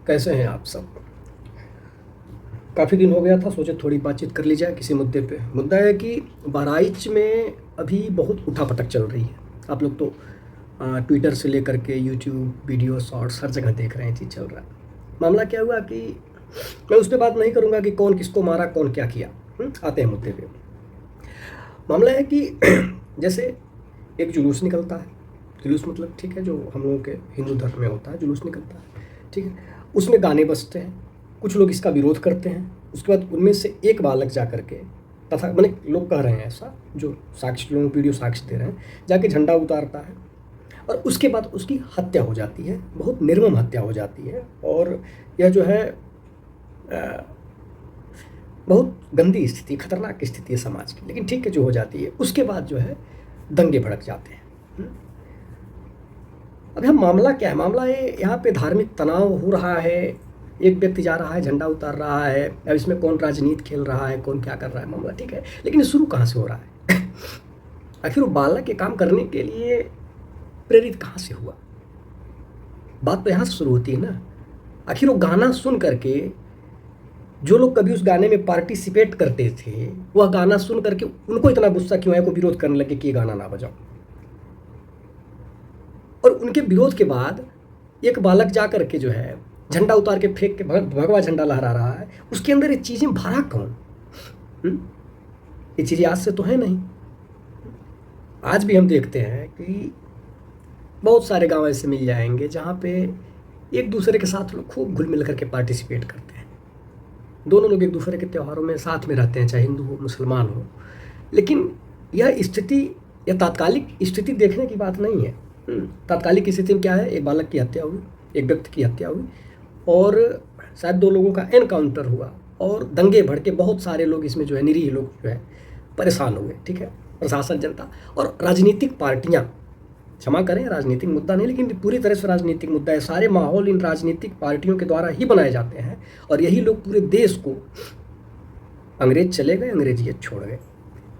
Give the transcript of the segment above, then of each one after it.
कैसे हैं आप सब? काफ़ी दिन हो गया था, सोचे थोड़ी बातचीत कर ली जाए किसी मुद्दे पे। मुद्दा है कि बहराइच में अभी बहुत उठापटक चल रही है। आप लोग तो ट्विटर से लेकर के यूट्यूब वीडियो शॉर्ट्स हर जगह देख रहे हैं, चीज़ चल रहा है। मामला क्या हुआ कि मैं उस पर बात नहीं करूँगा कि कौन किसको मारा, कौन क्या किया। आते हैं मुद्दे पे। मामला है कि जैसे एक जुलूस निकलता है। जुलूस मतलब ठीक है, जो हम लोगों के हिंदू धर्म में होता है, जुलूस निकलता है, ठीक है। उसमें गाने बजते हैं, कुछ लोग इसका विरोध करते हैं। उसके बाद उनमें से एक बालक जा करके, तथा मैंने लोग कह रहे हैं ऐसा, जो साक्ष्य लोग वीडियो साक्ष्य दे रहे हैं, जाके झंडा उतारता है और उसके बाद उसकी हत्या हो जाती है। बहुत निर्मम हत्या हो जाती है और यह जो है बहुत गंदी स्थिति, खतरनाक स्थिति है समाज की, लेकिन ठीक है जो हो जाती है। उसके बाद जो है दंगे भड़क जाते हैं। अब यहाँ मामला क्या है? मामला ये यहाँ पे धार्मिक तनाव हो रहा है। एक व्यक्ति जा रहा है, झंडा उतार रहा है। अब इसमें कौन राजनीति खेल रहा है, कौन क्या कर रहा है, मामला ठीक है, लेकिन शुरू कहाँ से हो रहा है? आखिर वो बालक के काम करने के लिए प्रेरित कहाँ से हुआ? बात तो यहाँ से शुरू होती है ना। आखिर वो गाना सुन करके, जो लोग कभी उस गाने में पार्टिसिपेट करते थे, वह गाना सुन करके उनको इतना गुस्सा क्यों आया, को विरोध करने लगे कि ये गाना ना बजाओ। और उनके विरोध के बाद एक बालक जा करके जो है झंडा उतार के फेंक के भगवा झंडा लहरा रहा है। उसके अंदर ये चीज़ें भरा कौन? ये चीज़ें आज से तो है नहीं। आज भी हम देखते हैं कि बहुत सारे गांव ऐसे मिल जाएंगे जहाँ पे एक दूसरे के साथ लोग खूब घुल मिल करके पार्टिसिपेट करते हैं। दोनों लोग एक दूसरे के त्योहारों में साथ में रहते हैं, चाहे हिंदू हो मुसलमान हो। लेकिन यह स्थिति, यह तात्कालिक स्थिति देखने की बात नहीं है। तात्कालिक स्थिति में क्या है? एक बालक की हत्या हुई, एक व्यक्ति की हत्या हुई और शायद 2 लोगों का एनकाउंटर हुआ और दंगे भड़के। बहुत सारे लोग इसमें जो है, निरीह लोग जो है परेशान हुए, ठीक है। प्रशासन, जनता और राजनीतिक पार्टियां, क्षमा करें राजनीतिक मुद्दा नहीं, लेकिन पूरी तरह से राजनीतिक मुद्दा है। सारे माहौल इन राजनीतिक पार्टियों के द्वारा ही बनाए जाते हैं और यही लोग पूरे देश को, अंग्रेज चले गए, अंग्रेजियत छोड़ गए,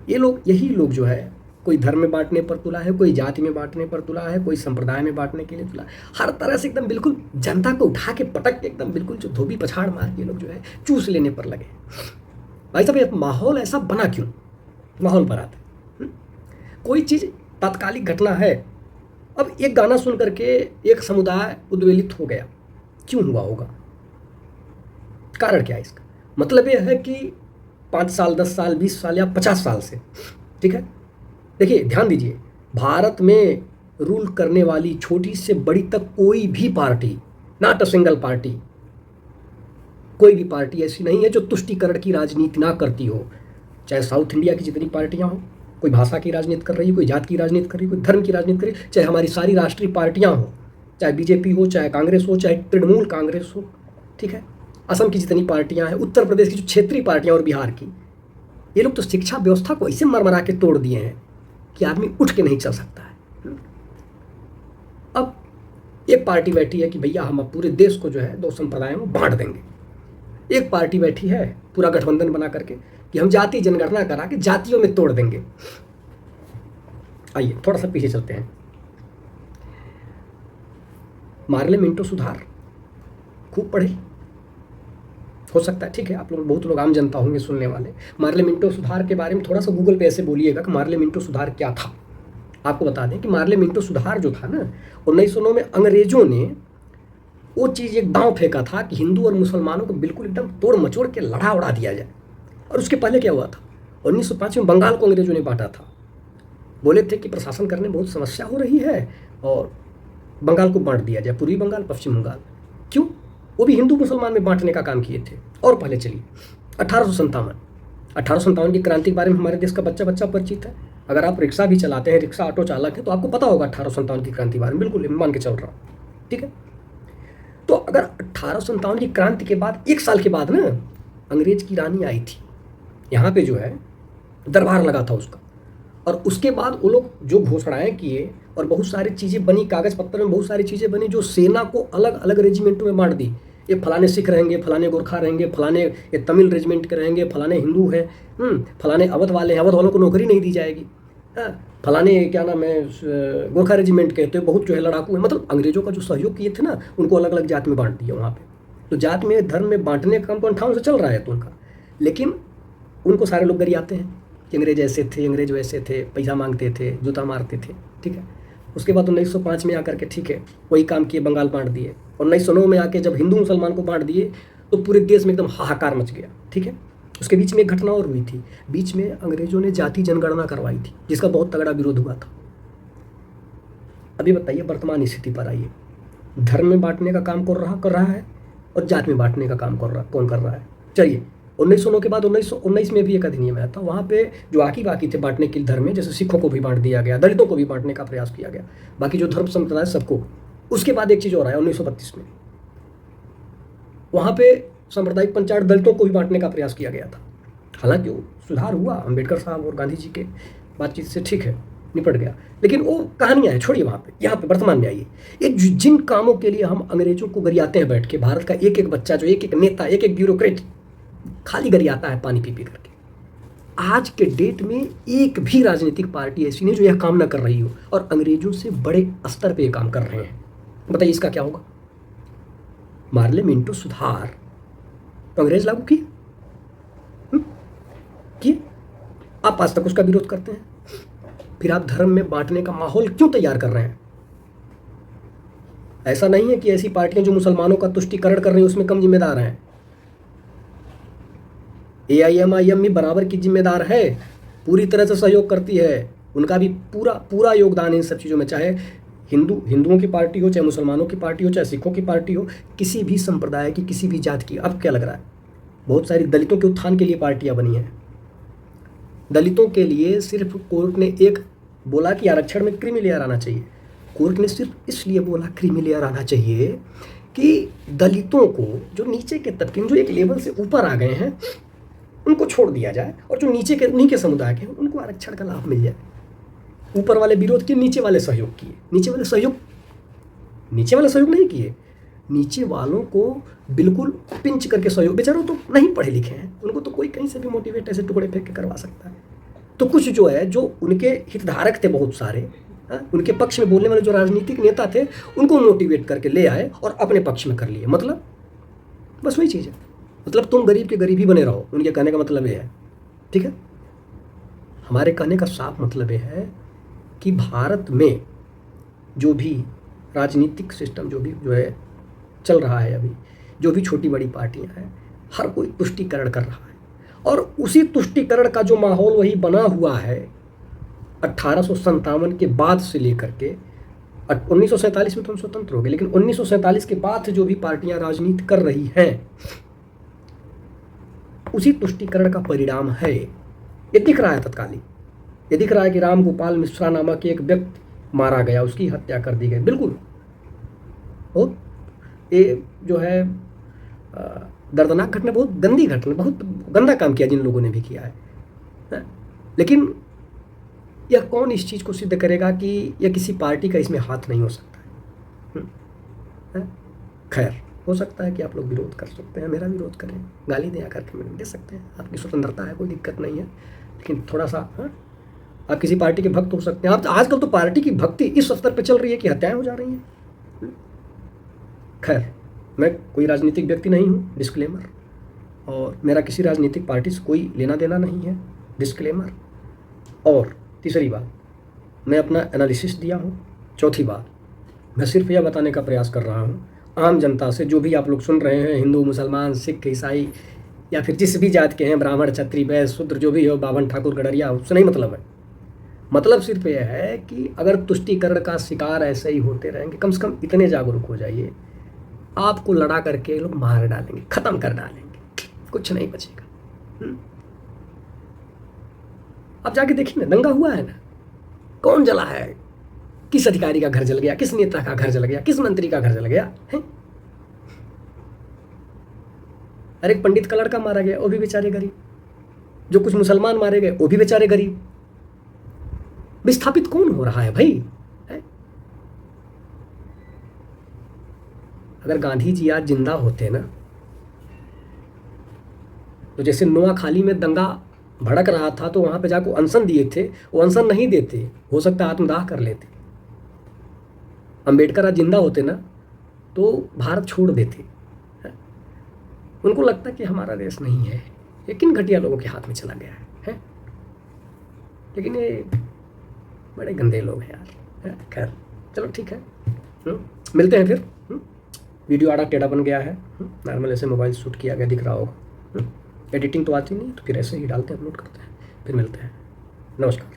ये लोग, यही लोग जो है कोई धर्म में बांटने पर तुला है, कोई जाति में बांटने पर तुला है, कोई संप्रदाय में बांटने के लिए तुला है। हर तरह से एकदम बिल्कुल जनता को उठा के पटक के एकदम बिल्कुल जो धोबी पछाड़ मार के लोग जो है चूस लेने पर लगे। भाई साहब, ये माहौल ऐसा बना क्यों? माहौल बनाता है। कोई चीज़ तात्कालिक घटना है। अब एक गाना सुन करके एक समुदाय उद्वेलित हो गया, क्यों हुआ होगा? कारण क्या है इसका? मतलब यह है कि 5 साल, 10 साल, 20 साल या 50 साल से, ठीक है, देखिए ध्यान दीजिए, भारत में रूल करने वाली छोटी से बड़ी तक कोई भी party, not a single party, कोई भी पार्टी ऐसी नहीं है जो तुष्टीकरण की राजनीति ना करती हो। चाहे साउथ इंडिया की जितनी पार्टियां हो, कोई भाषा की राजनीति कर रही है, कोई जात की राजनीति कर रही है, कोई धर्म की राजनीति कर रही है, चाहे हमारी सारी राष्ट्रीय पार्टियां हो, चाहे बीजेपी हो, चाहे कांग्रेस हो, चाहे तृणमूल कांग्रेस हो, ठीक है, असम की जितनी पार्टियां हैं, उत्तर प्रदेश की जो क्षेत्रीय पार्टियां और बिहार की, ये लोग तो शिक्षा व्यवस्था को ऐसे मरमरा के तोड़ दिए हैं कि आदमी उठ के नहीं चल सकता है। अब एक पार्टी बैठी है कि भैया हम अब पूरे देश को जो है 2 संप्रदायों में बांट देंगे। एक पार्टी बैठी है पूरा गठबंधन बना करके कि हम जाति जनगणना करा के जातियों में तोड़ देंगे। आइए थोड़ा सा पीछे चलते हैं। मार्ले मिंटो सुधार खूब पढ़े, हो सकता है, ठीक है, आप लोग, बहुत लोग आम जनता होंगे सुनने वाले। मार्ले मिंटो सुधार के बारे में थोड़ा सा गूगल पे ऐसे बोलिएगा कि मार्ले मिंटो सुधार क्या था। आपको बता दें कि मार्ले मिंटो सुधार जो था ना, 1909 में अंग्रेजों ने वो चीज़ एक दांव फेंका था कि हिंदू और मुसलमानों को बिल्कुल एकदम तोड़ मचोड़ के लड़ा उड़ा दिया जाए। और उसके पहले क्या हुआ था? 1905 में बंगाल को अंग्रेजों ने बांटा था। बोले थे कि प्रशासन करने में बहुत समस्या हो रही है और बंगाल को बांट दिया जाए, पूर्वी बंगाल, पश्चिम बंगाल। क्यों? वो भी हिंदू मुसलमान में बांटने का काम किए थे। और पहले चलिए 1857 की क्रांति के बारे में हमारे देश का बच्चा बच्चा परिचित है। अगर आप रिक्शा भी चलाते हैं, रिक्शा ऑटो चालक हैं, तो आपको पता होगा 1857 की क्रांति के बारे में, बिल्कुल मान के चल रहा हूँ, ठीक है। तो अगर 1857 की क्रांति के बाद 1 साल के बाद ना अंग्रेज की रानी आई थी यहाँ पे, जो है दरबार लगा था उसका, और उसके बाद वो लोग जो घोषणाएं किए और बहुत सारी चीज़ें बनी, कागज पत्तर में बहुत सारी चीज़ें बनी, जो सेना को अलग अलग रेजिमेंटों में बांट दी। ये फलाने सिख रहेंगे, फलाने गोरखा रहेंगे, फलाने ये तमिल रेजिमेंट के रहेंगे, फलाने हिंदू हैं, फलाने अवध वाले हैं, अवध वालों को नौकरी नहीं दी जाएगी, फलाने क्या नाम है गोरखा रेजिमेंट के, तो बहुत जो है लड़ाकू है। मतलब अंग्रेजों का जो सहयोग किए थे ना, उनको अलग अलग जात में बांट दिया वहाँ पे। तो जात में धर्म में बांटने का काम तो 58 से चल रहा है तो उनका, लेकिन उनको सारे लोग गरियाते हैं कि अंग्रेज ऐसे थे, अंग्रेज वैसे थे, पैसा मांगते थे, जूता मारते थे, ठीक है। उसके बाद 1905 में आकर के ठीक है वही काम किए, बंगाल बांट दिए। और 1909 में आके जब हिंदू मुसलमान को बांट दिए तो पूरे देश में एकदम हाहाकार मच गया, ठीक है। उसके बीच में एक घटना और हुई थी, बीच में अंग्रेजों ने जाति जनगणना करवाई थी जिसका बहुत तगड़ा विरोध हुआ था। अभी बताइए वर्तमान स्थिति पर आइए, धर्म में बांटने का काम कर रहा है और जात में बांटने का काम कौन कर रहा है? चलिए 1909 के बाद 1919 में भी एक अधिनियम आया था, वहाँ पे जो बाकी थे बांटने के धर्म में, जैसे सिखों को भी बांट दिया गया, दलितों को भी बांटने का प्रयास किया गया, बाकी जो धर्म संप्रदाय सबको। उसके बाद एक चीज़ और आया 1932 में, वहाँ पे सांप्रदायिक पंचायत दलितों को भी बांटने का प्रयास किया गया था। हालांकि वो सुधार हुआ अंबेडकर साहब और गांधी जी के बातचीत से, ठीक है, निपट गया, लेकिन वो कहानियाँ हैं, छोड़िए वहाँ पे। यहाँ पे वर्तमान में आइए, ये जिन कामों के लिए हम अंग्रेजों को गरियाते हैं बैठ के, भारत का एक एक बच्चा, जो एक एक नेता, एक एक ब्यूरोक्रेट खाली गरियाता है पानी पी पी करके, आज के डेट में एक भी राजनीतिक पार्टी ऐसी नहीं जो यह काम ना कर रही हो, और अंग्रेजों से बड़े स्तर पे ये काम कर रहे हैं। बताइए इसका क्या होगा? मार्ले मिंटो सुधार तो अंग्रेज लागू किए, आप आज तक उसका विरोध करते हैं। फिर आप धर्म में बांटने का माहौल क्यों तैयार कर रहे हैं? ऐसा नहीं है कि ऐसी पार्टियां जो मुसलमानों का तुष्टीकरण कर रही हैं उसमें कम जिम्मेदार हैं। AIM भी बराबर की जिम्मेदार है, पूरी तरह से सहयोग करती है, उनका भी पूरा योगदान इन सब चीज़ों में, चाहे हिंदुओं की पार्टी हो, चाहे मुसलमानों की पार्टी हो, चाहे सिखों की पार्टी हो, किसी भी संप्रदाय की, किसी भी जात की। अब क्या लग रहा है, बहुत सारी दलितों के उत्थान के लिए पार्टियां बनी हैं। दलितों के लिए सिर्फ कोर्ट ने एक बोला कि आरक्षण में क्रीमी लेयर आना चाहिए। कोर्ट ने सिर्फ इसलिए बोला क्रीमी लेयर आना चाहिए कि दलितों को, जो नीचे के तबके, जो एक लेवल से ऊपर आ गए हैं, उनको छोड़ दिया जाए, और जो नीचे समुदाय के हैं उनको आरक्षण का लाभ मिल जाए। ऊपर वाले विरोध किए, नीचे वाले सहयोग किए। नीचे वाले सहयोग नहीं किए, नीचे वालों को बिल्कुल पिंच करके सहयोग। बेचारों तो नहीं पढ़े लिखे हैं, उनको तो कोई कहीं से भी मोटिवेट ऐसे टुकड़े फेंक के करवा सकता है। तो कुछ जो है, जो उनके हितधारक थे बहुत सारे, उनके पक्ष में बोलने वाले जो राजनीतिक नेता थे, उनको मोटिवेट करके ले आए और अपने पक्ष में कर लिए। मतलब बस वही चीज़ है, मतलब तुम गरीब के गरीब ही बने रहो, उनके कहने का मतलब ये है, ठीक है। हमारे कहने का साफ मतलब ये है कि भारत में जो भी राजनीतिक सिस्टम जो है चल रहा है, अभी जो भी छोटी बड़ी पार्टियां हैं, हर कोई तुष्टीकरण कर रहा है, और उसी तुष्टीकरण का जो माहौल वही बना हुआ है 1857 के बाद से लेकर के 1947 में तो हम स्वतंत्र हो गए, लेकिन 1947 के बाद से जो भी पार्टियां राजनीति कर रही हैं, उसी तुष्टीकरण का परिणाम है। ये दिख रहा है तत्कालीन, ये दिख रहा है कि राम गोपाल मिश्रा नामक एक व्यक्ति मारा गया, उसकी हत्या कर दी गई। बिल्कुल बहुत ये जो है दर्दनाक घटना, बहुत गंदी घटना, बहुत गंदा काम किया जिन लोगों ने भी किया है। लेकिन यह कौन इस चीज़ को सिद्ध करेगा कि यह किसी पार्टी का इसमें हाथ नहीं हो सकता है? खैर, हो सकता है कि आप लोग विरोध कर सकते हैं, मेरा विरोध करें, गाली दे आकर के दे सकते हैं, आपकी स्वतंत्रता है, कोई दिक्कत नहीं है। लेकिन थोड़ा सा आप किसी पार्टी के भक्त हो सकते हैं। आप आजकल तो पार्टी की भक्ति इस स्तर पर चल रही है कि हत्याएं हो जा रही हैं। खैर, मैं कोई राजनीतिक व्यक्ति नहीं हूँ, डिस्क्लेमर, और मेरा किसी राजनीतिक पार्टी से कोई लेना देना नहीं है, डिस्क्लेमर। और तीसरी बात, मैं अपना एनालिसिस दिया हूँ। चौथी बात, मैं सिर्फ यह बताने का प्रयास कर रहा हूँ आम जनता से, जो भी आप लोग सुन रहे हैं, हिंदू, मुसलमान, सिख, ईसाई, या फिर जिस भी जात के हैं, ब्राह्मण, क्षत्रिय, वैश्य, शूद्र, जो भी हो, बावन, ठाकुर, गडरिया, उससे नहीं मतलब है। मतलब सिर्फ यह है कि अगर तुष्टीकरण का शिकार ऐसे ही होते रहेंगे, कम से कम इतने जागरूक हो जाइए, आपको लड़ा करके लोग मार डालेंगे, ख़त्म कर डालेंगे, कुछ नहीं बचेगा। अब जाके देखिए ना, दंगा हुआ है ना, कौन जला है, किस अधिकारी का घर जल गया, किस नेता का घर जल गया, किस मंत्री का घर जल गया है। अरे एक पंडित का लड़का मारा गया, वो भी बेचारे गरीब, जो कुछ मुसलमान मारे गए वो भी बेचारे गरीब। विस्थापित कौन हो रहा है भाई? अगर गांधी जी आज जिंदा होते ना, तो जैसे नोआखाली में दंगा भड़क रहा था तो वहां पे जाकर अनशन दिए थे, वो अनशन नहीं देते, हो सकता है आत्मदाह कर लेते। अंबेडकर आज जिंदा होते ना तो भारत छोड़ देते। उनको लगता है कि हमारा देश नहीं है, ये किन घटिया लोगों के हाथ में चला गया है? लेकिन ये बड़े गंदे लोग हैं यार। खैर चलो ठीक है, मिलते हैं फिर। वीडियो आड़ा टेढ़ा बन गया है, नॉर्मल ऐसे मोबाइल शूट किया गया दिख रहा होगा। एडिटिंग तो आती नहीं, तो फिर ऐसे ही डालते हैं, अपलोड करते हैं। फिर मिलते हैं, नमस्कार।